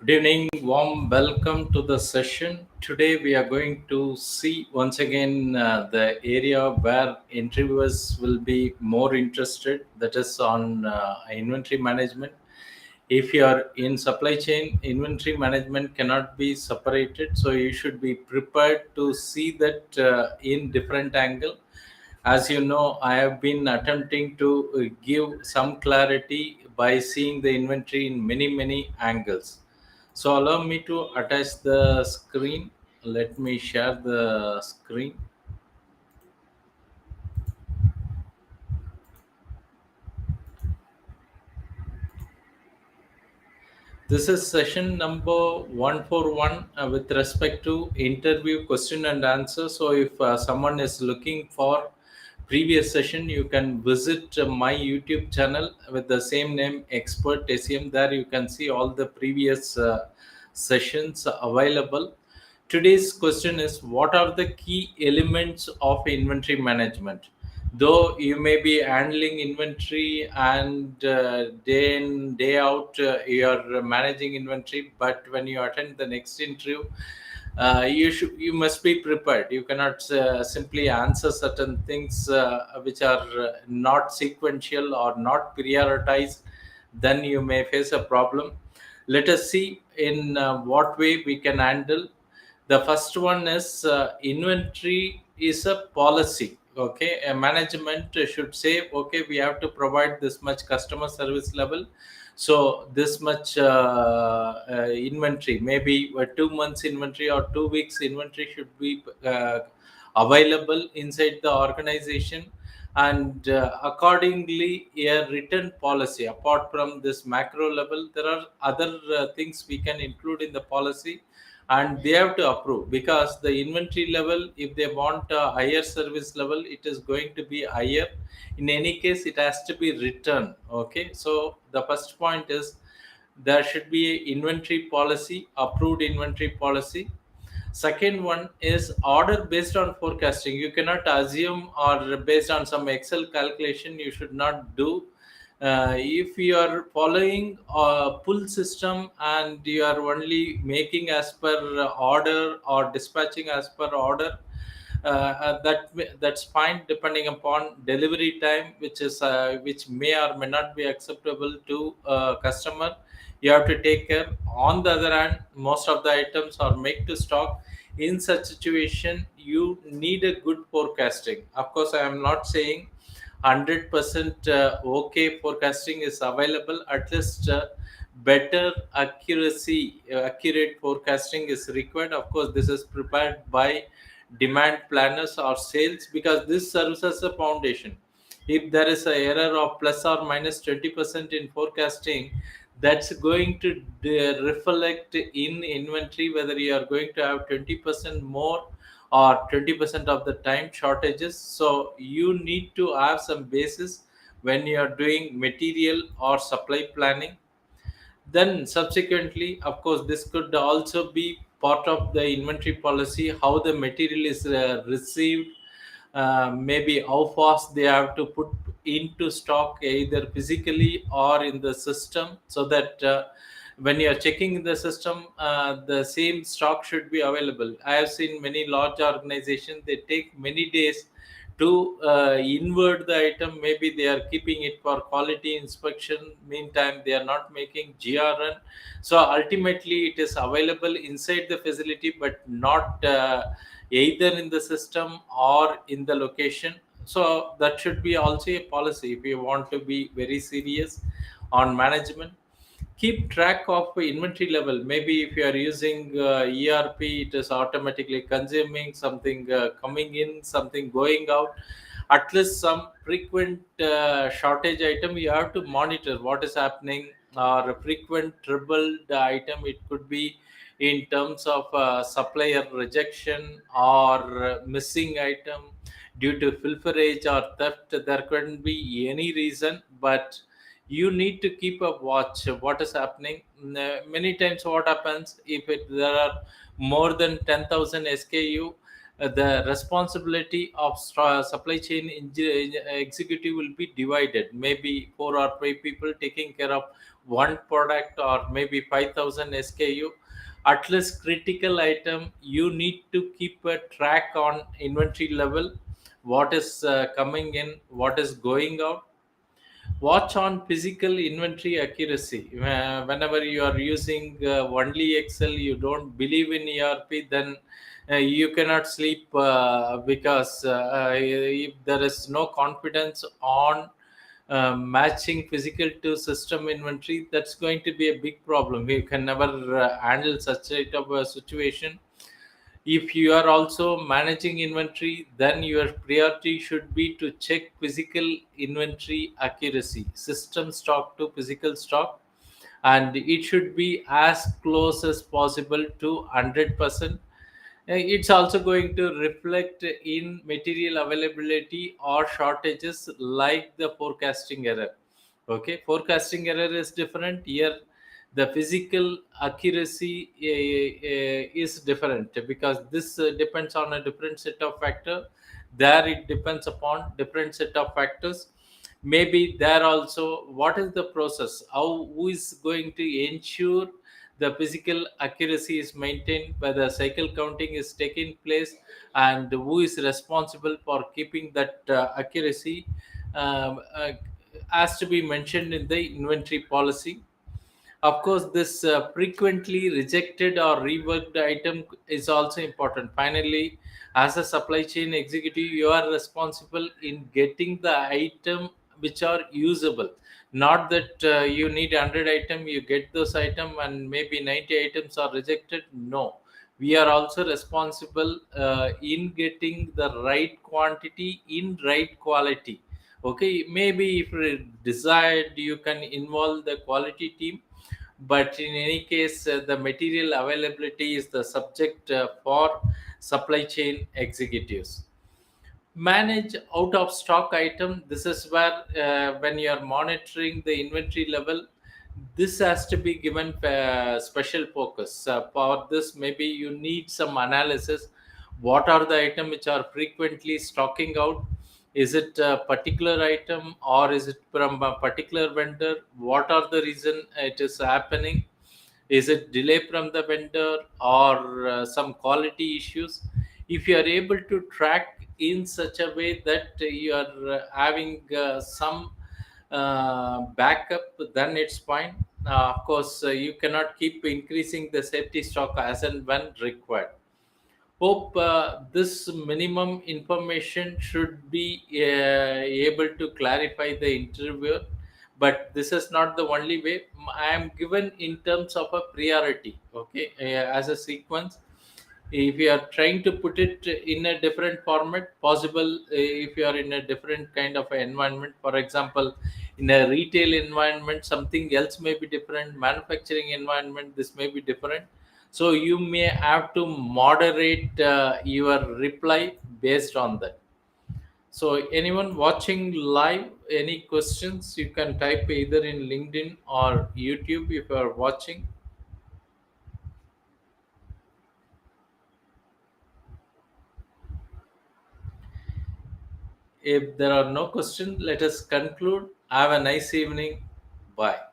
Good evening, warm welcome to the session. Today we are going to see once again the area where interviewers will be more interested, that is on inventory management. If you are in supply chain, inventory management cannot be separated, so you should be prepared to see that in different angle. As you know, I have been attempting to give some clarity by seeing the inventory in many angles. So allow me to attach the screen. Let me share the screen. This is session number 141 with respect to interview question and answer. So if someone is looking for previous session, you can visit my YouTube channel with the same name, Expert SEM. There you can see all the previous sessions available. Today's question is, what are the key elements of inventory management? Though you may be handling inventory and day in day out you're managing inventory, but when you attend the next interview, you must be prepared. You cannot simply answer certain things which are not sequential or not prioritized. Then you may face a problem. Let us see in what way we can handle. The first one is inventory is a policy. Okay, a management should say, okay, we have to provide this much customer service level, so this much inventory, maybe 2 months inventory or 2 weeks inventory should be available inside the organization. And accordingly, a written policy, apart from this macro level, there are other things we can include in the policy, and they have to approve, because the inventory level, if they want a higher service level, it is going to be higher. In any case, it has to be written. Okay, so the first point is there should be a inventory policy, approved inventory policy. Second one is order based on forecasting. You cannot assume, or based on some Excel calculation, you should not do. If you are following a pull system and you are only making as per order or dispatching as per order, that's fine, depending upon delivery time, which may or may not be acceptable to customer. You have to take care. On the other hand, most of the items are make to stock. In such situation, you need a good forecasting. Of course, I am not saying 100% okay forecasting is available. At least better accurate forecasting is required. Of course, this is prepared by demand planners or sales, because this serves as a foundation. If there is a error of plus or minus 20% in forecasting, that's going to reflect in inventory, whether you are going to have 20% more or 20% of the time shortages. So you need to have some basis when you are doing material or supply planning. Then subsequently, of course, this could also be part of the inventory policy, how the material is received, maybe how fast they have to put into stock, either physically or in the system, so that when you are checking in the system, the same stock should be available. I have seen many large organizations, they take many days to invert the item. Maybe they are keeping it for quality inspection, meantime they are not making grn. So ultimately it is available inside the facility, but not either in the system or in the location. So that should be also a policy if you want to be very serious on management. Keep track of inventory level. Maybe if you are using ERP, it is automatically consuming something, coming in, something going out. At least some frequent shortage item, you have to monitor what is happening, or a frequent troubled item. It could be in terms of supplier rejection or missing item due to pilferage or theft. There couldn't be any reason, but you need to keep a watch what is happening. Many times what happens, if there are more than 10,000 SKU, the responsibility of supply chain executive will be divided. Maybe 4 or 5 people taking care of one product, or maybe 5,000 SKU. At least critical item, you need to keep a track on inventory level, what is coming in, what is going out. Watch on physical inventory accuracy. Whenever you are using only Excel, you don't believe in ERP, then you cannot sleep, because if there is no confidence on matching physical to system inventory, that's going to be a big problem. You can never handle such type of a situation. If you are also managing inventory, then your priority should be to check physical inventory accuracy, system stock to physical stock, and it should be as close as possible to 100%. It's also going to reflect in material availability or shortages, like the forecasting error. Okay, forecasting error is different here. The physical accuracy is different, because this depends on a different set of factor. There it depends upon different set of factors. Maybe there also, what is the process, how, who is going to ensure the physical accuracy is maintained, whether cycle counting is taking place, and who is responsible for keeping that accuracy, has to be mentioned in the inventory policy. Of course, this frequently rejected or reworked item is also important. Finally, as a supply chain executive, you are responsible in getting the item which are usable. Not that you need 100 item, you get those item and maybe 90 items are rejected. No, we are also responsible in getting the right quantity in right quality. Okay, maybe if desired, you can involve the quality team, but in any case, the material availability is the subject for supply chain executives. Manage out of stock item. This is where, when you are monitoring the inventory level, this has to be given special focus. For this, maybe you need some analysis. What are the items which are frequently stocking out? Is it a particular item, or is it from a particular vendor? What are the reason it is happening? Is it delay from the vendor, or some quality issues? If you are able to track in such a way that you are having some backup, then it's fine. Of course, you cannot keep increasing the safety stock as and when required. Hope this minimum information should be able to clarify the interviewer, but this is not the only way. I am given in terms of a priority, okay, as a sequence. If you are trying to put it in a different format possible, if you are in a different kind of an environment, for example, in a retail environment, something else may be different. Manufacturing environment, this may be different. So you may have to moderate your reply based on that. So anyone watching live, any questions, you can type either in LinkedIn or YouTube if you are watching. If there are no questions, let us conclude. Have a nice evening. Bye.